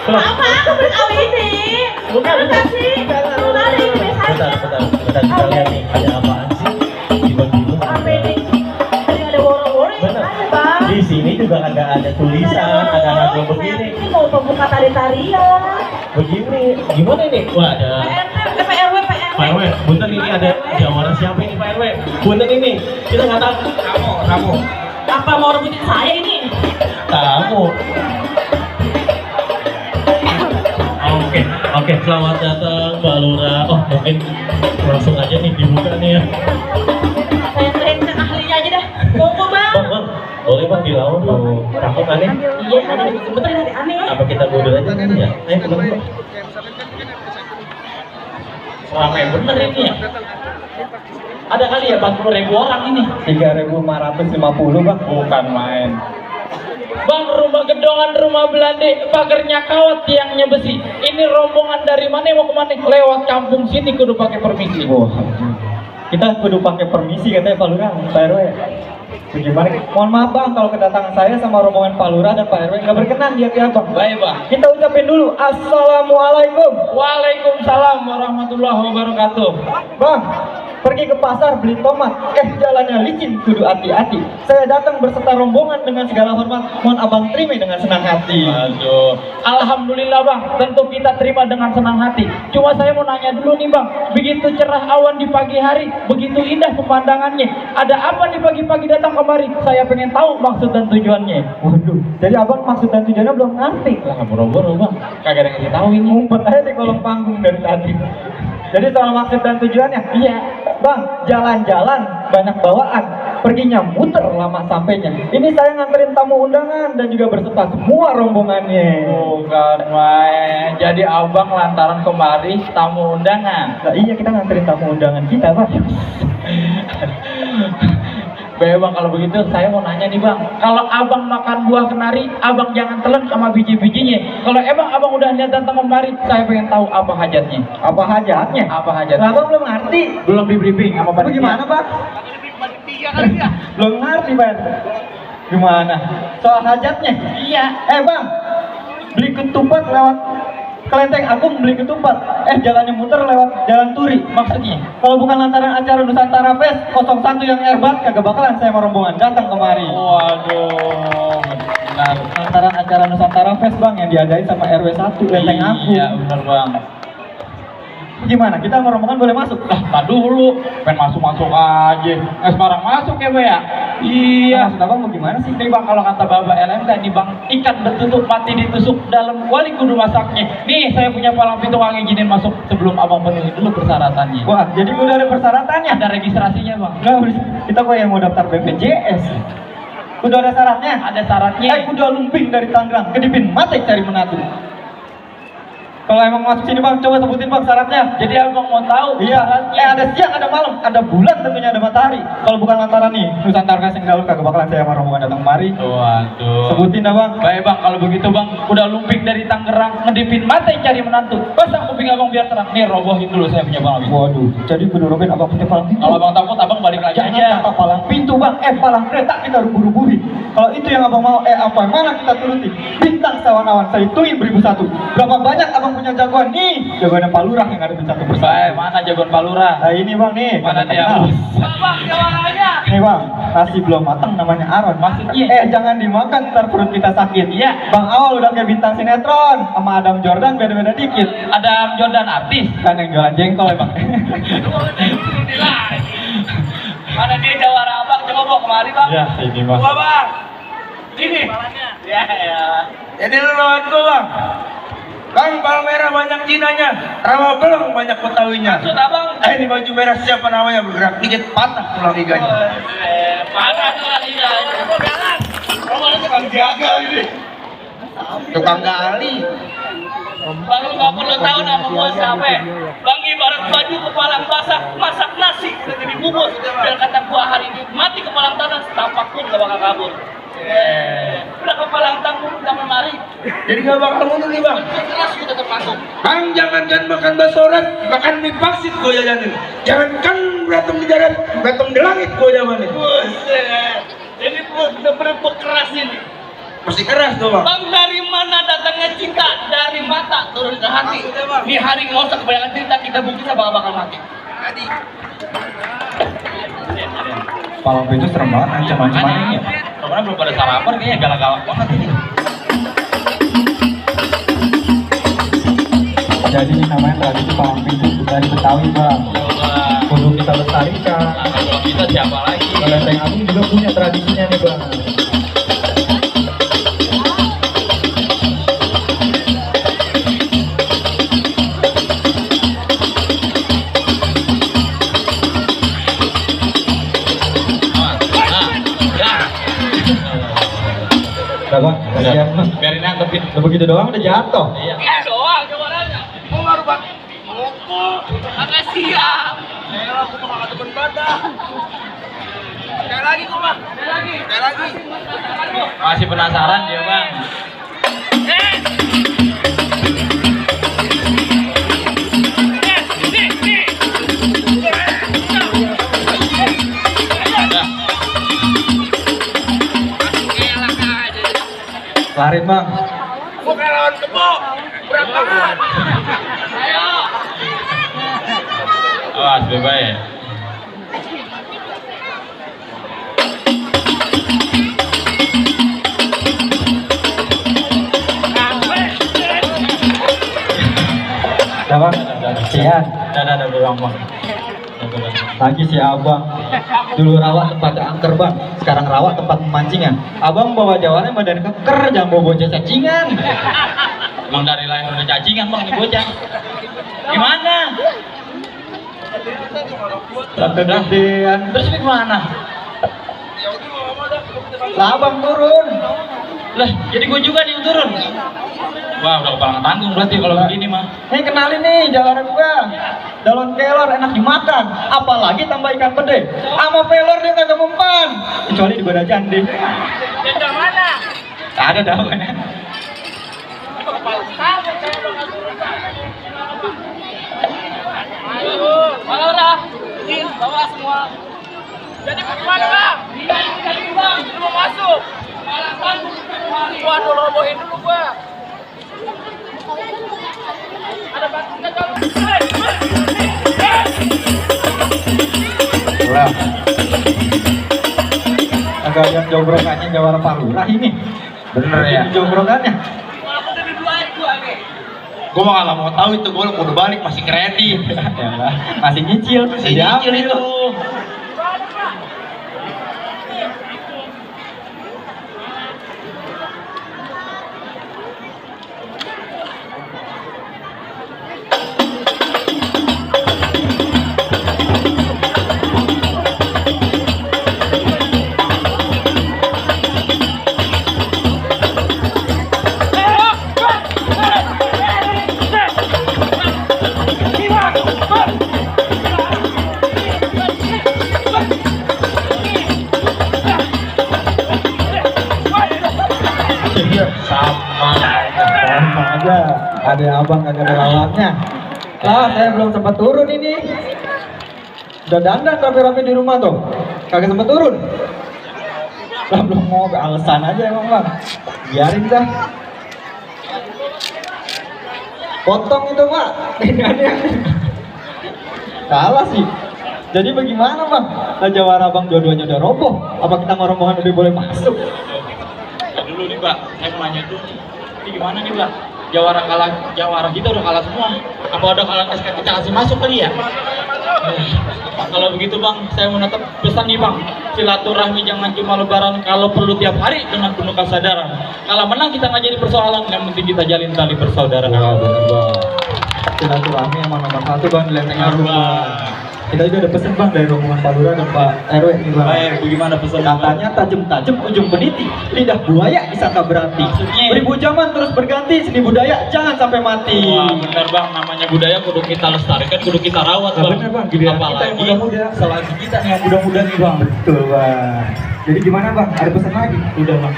Apa aku berkali ini? Bukan. Kasih. Bentar, kita lihat nih, ada apaan sih? Tiba-tiba Apa ini? Tadi ada woro-woro ya, Bener. Bang. Di sini juga kagak ada tulisan, ada naga begini. Ini mau pembuka tari-tarian. Begini, gimana ini? Wah, ada PRW. Pak RW. Punten ini ada jawara siapa ini Pak RW? Punten ini, kita nggak tahu. Kamu. Apa mau rebutin saya ini? Kamu. Oke, selamat datang Mbak Lura. Oh, mungkin langsung aja nih dibuka nih ya. Saya serahin ke ahlinya aja dah. Monggo, Bang. Bang, boleh bang dilawan bang. Takut aneh. Iya, betul dari aneh. Apa kita mundur aja kan ya? Ayo pulang bang. Ramai bener ini ya. Ada kali ya 40.000 orang ini. 3.550 bang, bukan main. Bang, rumah gedongan, rumah Belanda, pagarnya kawat, tiangnya besi. Ini rombongan dari mana mau kemana? Lewat kampung sini kudu pakai permisi. Wah, kita kudu pakai permisi katanya Pak Lurah, Pak RW. Bagaimana? Mohon maaf bang, kalau kedatangan saya sama rombongan Pak Lurah dan Pak RW nggak berkenan di hati abang. Baik bang. Kita ucapin dulu Assalamualaikum. Waalaikumsalam warahmatullahi wabarakatuh. Bang, pergi ke pasar beli tomat, jalannya licin, kudu hati-hati. Saya datang berserta rombongan dengan segala hormat, mohon abang terima dengan senang hati. Aduh, alhamdulillah bang, tentu kita terima dengan senang hati. Cuma saya mau nanya dulu nih bang, begitu cerah awan di pagi hari, begitu indah pemandangannya. Ada apa nih pagi-pagi datang kemari? Saya pengen tahu maksud dan tujuannya. Waduh, jadi abang maksud dan tujuannya belum ngerti. Lah boro-boro bang, kagak ada yang ngasih tahu ini. Ngumpet aja di kolong panggung dari tadi. Jadi soal maksud dan tujuannya, iya, bang, jalan-jalan banyak bawaan, perginya muter lama sampainya. Ini saya nganterin tamu undangan dan juga berserta semua rombongannya. Bukan main. Jadi abang lantaran kemari tamu undangan. Nah, iya kita nganterin tamu undangan kita, bang. Baik bang, kalau begitu saya mau nanya nih bang, kalau abang makan buah kenari, abang jangan telan sama biji-bijinya. Kalau emang abang udah lihat datang kemari, saya pengen tahu apa hajatnya. Apa hajatnya? Apa hajatnya? Lah, abang belum ngerti. Belum di briefing sama Apa panitia. gimana, bang? Belum ngerti, bang. Gimana? Soal hajatnya? Iya. Bang, beli ketupat lewat Kelenteng Agung, beli ketupat. Jalannya muter lewat Jalan Turi. Maksudnya? Kalau bukan lantaran acara Nusantara Fest 01 yang hebat, kagak bakalan saya sama rombongan datang kemari. Waduh, benar. Lantaran acara Nusantara Fest bang yang diadain sama RW 1 Kelenteng Agung. Iya benar bang. Gimana? Kita sama rombongan boleh masuk? Lah, tak dulu, pengen masuk-masuk aja. Nggak sembarang masuk ya bang ya? Iya. Maksud abang mau gimana sih? Nih bang, kalau kata Bapak LMK nih bang, ikan bertutup mati ditusuk dalam wali kudu masaknya. Nih saya punya palang pintu wangi, izinin masuk sebelum abang penuhi dulu persyaratannya. Wah, jadi udah ada persyaratannya. Ada registrasinya bang. Nah, kita kok yang mau daftar BPJS. Udah ada syaratnya? Ada syaratnya. Udah lumping dari Tangerang, kedipin mati cari menatu. Kalau emang masuk sini bang, coba sebutin bang syaratnya. Jadi abang mau tahu Iya, syaratnya. ada siang, ada malam, ada bulan tentunya, ada matahari. Kalau bukan lantaran nih, Nusantara Fest yang kagak bakalan saya sama rombongan datang kemari. Waduh. Sebutin dah bang. Baik bang, kalau begitu bang, udah lumping dari Tangerang, ngedipin mata cari menantu. Pasang kuping abang biar terang. Nih robohin dulu saya punya palang pintu. Waduh, jadi kudu robin abang punya palang pintu. Kalau abang takut, abang balik lagi Jangan aja. kata palang pintu bang, palang kereta kita buru-buru. Kalau itu yang abang mau, apa yang mana kita turuti. Bintang sawan-awan, saya hitungin beribu satu. Berapa banyak abang punya jagoan nih? Jagoannya Pak Lurah yang ada di satu persatu. Baik, mana jagoan Palura? Nah ini bang nih. Mana dia? Bang, jawabannya. Nih bang, nasi belum matang namanya Aron. Maksudnya? Jangan dimakan, ntar perut kita sakit. Iya. Bang Awal udah kayak bintang sinetron, sama Adam Jordan beda-beda dikit. Ada Jordan artis. Kan yang jualan jengkol ya bang. Mana dia jawara abang? Coba bawa kemari bang. Ya ini bang. Coba bang. Ini. Ya ya. Jadi lu lawan gua bang. Bang, bawang merah banyak jinanya, rawa beleng banyak betawinya. Maksud abang? Ini baju merah siapa namanya, bergerak dikit patah tulang iganya. Mana tuh liganya? Rombongan tukang jaga ini. Tukang gali. Bang, lu nggak perlu tahu nama gua siapa. Bang, ibarat baju kepalang basah, masak nasi udah jadi bubur. Biar kata gua hari ini mati kepalang tanah, setapak pun gak bakal kabur. Udah kepalang tanggung, jangan mari. Jadi gak bakal mundur nih bang. Keras kita termasuk. Bang, jangankan makan bakso rat, makan mie pangsit gua jajanin. Jangankan berantem di darat, berantem di langit gua jamanin. Buset. Ini bener-bener keras ini. Masih keras tuh bang. Bang, dari mana datangnya cinta? Dari hari nggak usah kebanyakan cerita, kita bukti sama bakal mati. Palang Pintu serem banget, ancam-ancamannya ya. Kemarin belum pada sarapan kayaknya galak-galak banget ini. Jadi namanya tradisi Palang Pintu budaya Betawi bang. Kudu kita lestarikan. Nah, kalau kita siapa lagi? Kelenteng Agung juga punya tradisinya nih bang. Udah bang, kasihan bang. Biarin nangkepin. Udah begitu doang udah jatuh. Iya. Doang jawabannya. Mau ngaruh bang? Agak siap. Aku mau kata badan. Sekali lagi kok bang. Sekali lagi. Masih penasaran dia bang. Larin bang. Gua kayak lawan kebo. Berat banget. Ayo. Awas bebas ya. Udah bang, kasihan. Ada beruang bang. Lagi si abang. Dulu rawa tempatnya angker bang, sekarang rawa tempat pemancingan. Abang bawa jawabannya badan keker, jangan bawa bocah cacingan. Emang dari lahir udah cacingan bang nih bocah. Gimana? Tante gedean. Terus ini kemana? Lah abang turun. Lah, jadi gue juga nih yang turun. Wah, udah kepala tanggung berarti kalau begini mah. Nih kenalin nih jalanan gua. Daun kelor enak dimakan, apalagi tambah ikan pede. Sama velor dia kagak mempan. Kecuali di Goda Candi. Jendang mana? Ada daunnya. Halo Rah, ini bawa semua. Jadi bagaimana bang? Jadi bang, lu mau masuk? Waduh, robohin dulu gua. Ada batu nggak kalau? Lah. Agak lihat jonggrokannya Jawara Palura ini. Bener ya? Ini jonggrokannya. Aku udah diduain gua nih. Gue mah kalau mau tahu itu gue udah balik masih kredit. Ya lah, masih nyicil. Masih nyicil itu. Sama aja, ada abang kagak ada lawannya. Lah, saya belum sempat turun ini. Udah dandan rapi-rapi di rumah tuh, kagak sempat turun. Lah belum mau, alasan aja emang bang. Biarin dah. Potong itu pak, dengannya. Kalah sih. Jadi bagaimana bang? Lah jawara bang dua-duanya udah roboh. Apa kita mau rombongan udah boleh masuk? Dulu nih Mbak, saya mau nanya dulu. Ini gimana nih Mbak? Jawara kita udah kalah semua. Apa udah kalah SK kita kasih masuk kali ya? Kalau begitu Bang, saya mau tetap pesan nih Bang, silaturahmi jangan cuma lebaran, kalau perlu tiap hari dengan penuh kesadaran. Kalau menang kita nggak jadi persoalan, yang penting kita jalin tali persaudaraan. Wah bener bang. Silaturahmi emang nomor satu bang di Lenteng Agung bang. Kita juga ada pesen bang dari rombongan Pak Lurah dan Pak RW nih bang. Baik, bagaimana pesan Katanya tajam-tajam ujung peniti, lidah buaya disangka berarti. Maksudnya? Beribu zaman terus berganti, seni budaya jangan sampai mati. Wah benar Bang, namanya budaya kudu kita lestarikan, kudu kita rawat Nah, Bang. bener bang, giliran kita yang Apalagi muda-muda. selagi kita nih yang muda-muda nih Bang. Betul bang. Jadi gimana bang? Ada pesan lagi? Udah Bang.